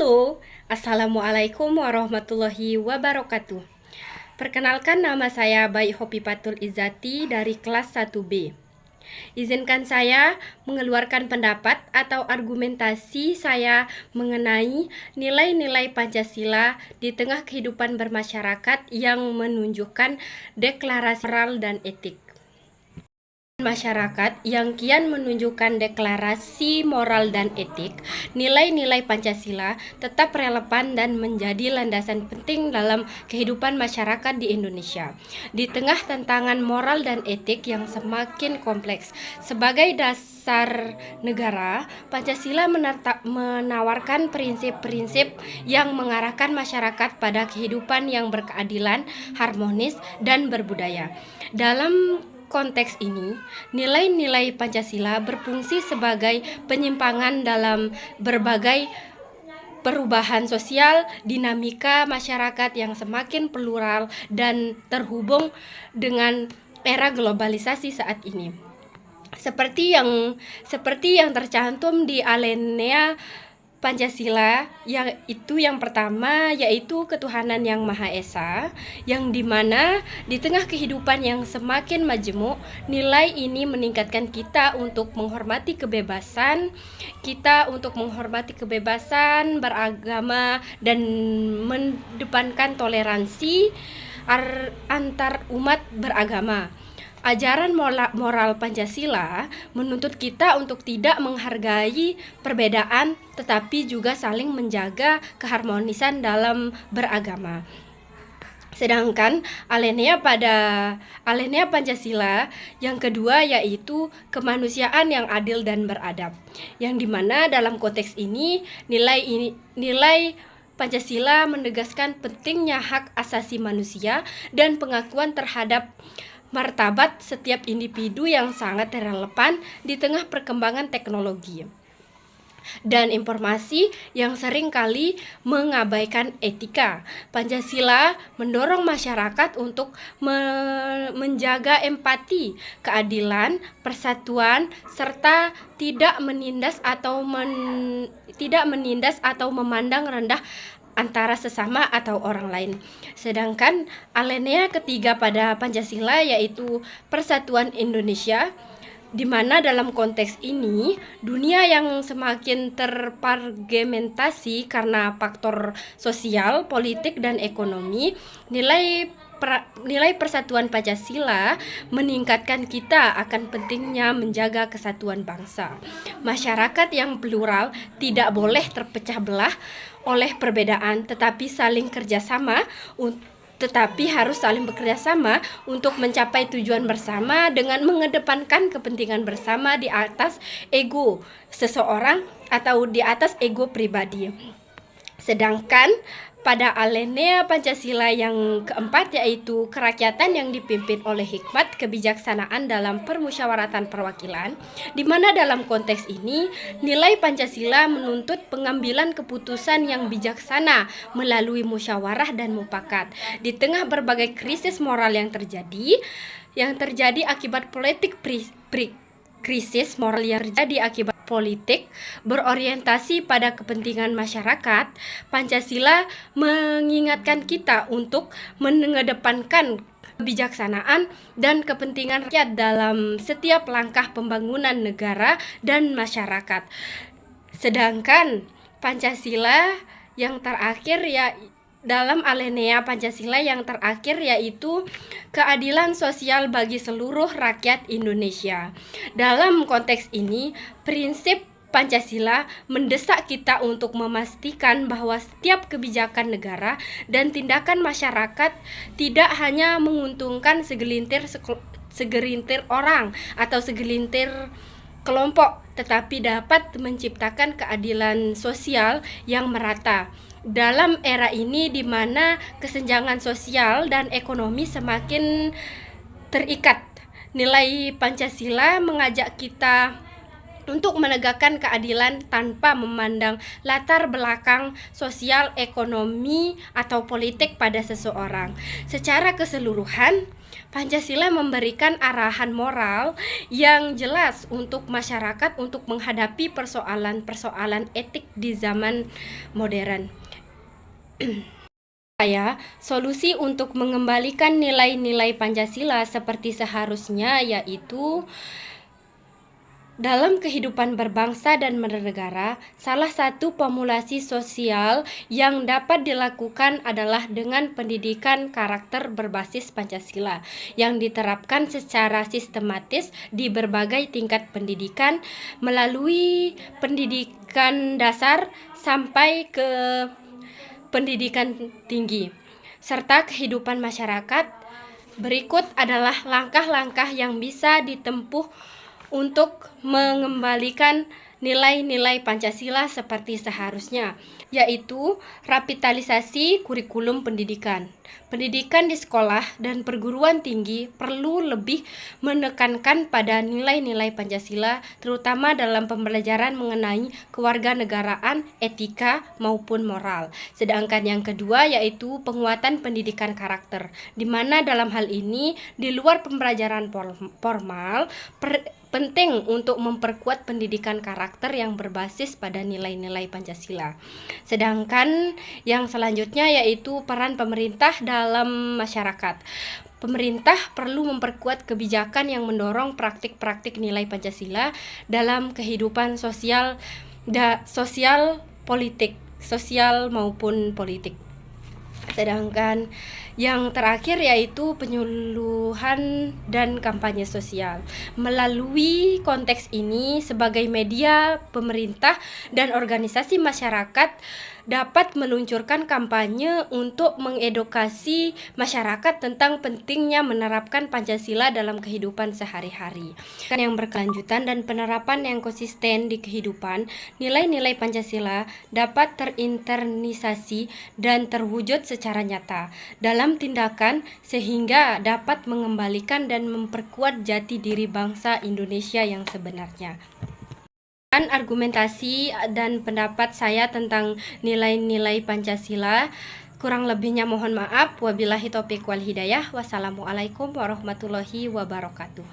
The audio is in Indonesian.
Halo, Assalamualaikum warahmatullahi wabarakatuh. Perkenalkan, nama saya Baik Hopipatul Izzati dari kelas 1B. Izinkan saya mengeluarkan pendapat atau argumentasi saya mengenai nilai-nilai Pancasila di tengah kehidupan bermasyarakat yang menunjukkan deklarasi moral dan etik. Masyarakat yang kian menunjukkan deklarasi moral dan etik, nilai-nilai Pancasila tetap relevan dan menjadi landasan penting dalam kehidupan masyarakat di Indonesia. Di tengah tantangan moral dan etik yang semakin kompleks, sebagai dasar negara, Pancasila menawarkan prinsip-prinsip yang mengarahkan masyarakat pada kehidupan yang berkeadilan, harmonis, dan berbudaya. Dalam konteks ini, nilai-nilai Pancasila berfungsi sebagai penyimpangan dalam berbagai perubahan sosial, dinamika masyarakat yang semakin plural dan terhubung dengan era globalisasi saat ini. Seperti yang tercantum di alinea Pancasila, yang pertama yaitu ketuhanan yang Maha Esa, yang dimana di tengah kehidupan yang semakin majemuk, nilai ini meningkatkan kita untuk menghormati kebebasan beragama dan mengedepankan toleransi antar umat beragama. Ajaran moral Pancasila menuntut kita untuk tidak menghargai perbedaan, tetapi juga saling menjaga keharmonisan dalam beragama. Sedangkan alinea Pancasila yang kedua yaitu kemanusiaan yang adil dan beradab, yang dimana dalam konteks ini nilai Pancasila menegaskan pentingnya hak asasi manusia dan pengakuan terhadap martabat setiap individu yang sangat relevan di tengah perkembangan teknologi dan informasi yang sering kali mengabaikan etika. Pancasila mendorong masyarakat untuk menjaga empati, keadilan, persatuan, serta tidak menindas atau memandang rendah antara sesama atau orang lain. Sedangkan alinea ketiga pada Pancasila yaitu persatuan Indonesia, di mana dalam konteks ini dunia yang semakin terfragmentasi karena faktor sosial, politik, dan ekonomi, nilai persatuan Pancasila meningkatkan kita akan pentingnya menjaga kesatuan bangsa. Masyarakat yang plural tidak boleh terpecah belah oleh perbedaan, tetapi harus saling bekerja sama untuk mencapai tujuan bersama dengan mengedepankan kepentingan bersama di atas ego seseorang atau di atas ego pribadi. Sedangkan pada alinea Pancasila yang keempat yaitu kerakyatan yang dipimpin oleh hikmat kebijaksanaan dalam permusyawaratan perwakilan, di mana dalam konteks ini nilai Pancasila menuntut pengambilan keputusan yang bijaksana melalui musyawarah dan mufakat di tengah berbagai krisis moral yang terjadi akibat krisis moral yang terjadi akibat politik berorientasi pada kepentingan masyarakat. Pancasila mengingatkan kita untuk mengedepankan kebijaksanaan dan kepentingan rakyat dalam setiap langkah pembangunan negara dan masyarakat. Sedangkan Pancasila yang terakhir dalam alinea Pancasila yang terakhir yaitu keadilan sosial bagi seluruh rakyat Indonesia. Dalam konteks ini, prinsip Pancasila mendesak kita untuk memastikan bahwa setiap kebijakan negara dan tindakan masyarakat tidak hanya menguntungkan segelintir orang atau segelintir kelompok, tetapi dapat menciptakan keadilan sosial yang merata. Dalam era ini di mana kesenjangan sosial dan ekonomi semakin terikat, nilai Pancasila mengajak kita untuk menegakkan keadilan tanpa memandang latar belakang sosial, ekonomi, atau politik pada seseorang. Secara keseluruhan, Pancasila memberikan arahan moral yang jelas untuk masyarakat untuk menghadapi persoalan-persoalan etik di zaman modern. Solusi untuk mengembalikan nilai-nilai Pancasila seperti seharusnya yaitu dalam kehidupan berbangsa dan bernegara, salah satu pemulasi sosial yang dapat dilakukan adalah dengan pendidikan karakter berbasis Pancasila yang diterapkan secara sistematis di berbagai tingkat pendidikan melalui pendidikan dasar sampai ke pendidikan tinggi, serta kehidupan masyarakat. Berikut adalah langkah-langkah yang bisa ditempuh untuk mengembalikan nilai-nilai Pancasila seperti seharusnya, yaitu revitalisasi kurikulum pendidikan. Pendidikan di sekolah dan perguruan tinggi perlu lebih menekankan pada nilai-nilai Pancasila, terutama dalam pembelajaran mengenai kewarganegaraan, etika, maupun moral. Sedangkan yang kedua yaitu penguatan pendidikan karakter, di mana dalam hal ini di luar pembelajaran formal penting untuk memperkuat pendidikan karakter yang berbasis pada nilai-nilai Pancasila. Sedangkan yang selanjutnya yaitu peran pemerintah dalam masyarakat. Pemerintah perlu memperkuat kebijakan yang mendorong praktik-praktik nilai Pancasila dalam kehidupan sosial maupun politik. Sedangkan yang terakhir yaitu penyuluhan dan kampanye sosial. Melalui konteks ini, sebagai media, pemerintah dan organisasi masyarakat dapat meluncurkan kampanye untuk mengedukasi masyarakat tentang pentingnya menerapkan Pancasila dalam kehidupan sehari-hari. Yang berkelanjutan dan penerapan yang konsisten di kehidupan, nilai-nilai Pancasila dapat terinternalisasi dan terwujud secara nyata dalam tindakan sehingga dapat mengembalikan dan memperkuat jati diri bangsa Indonesia yang sebenarnya. Argumentasi dan pendapat saya tentang nilai-nilai Pancasila. Kurang lebihnya mohon maaf. Wabillahi taufiq wal hidayah. Wassalamualaikum warahmatullahi wabarakatuh.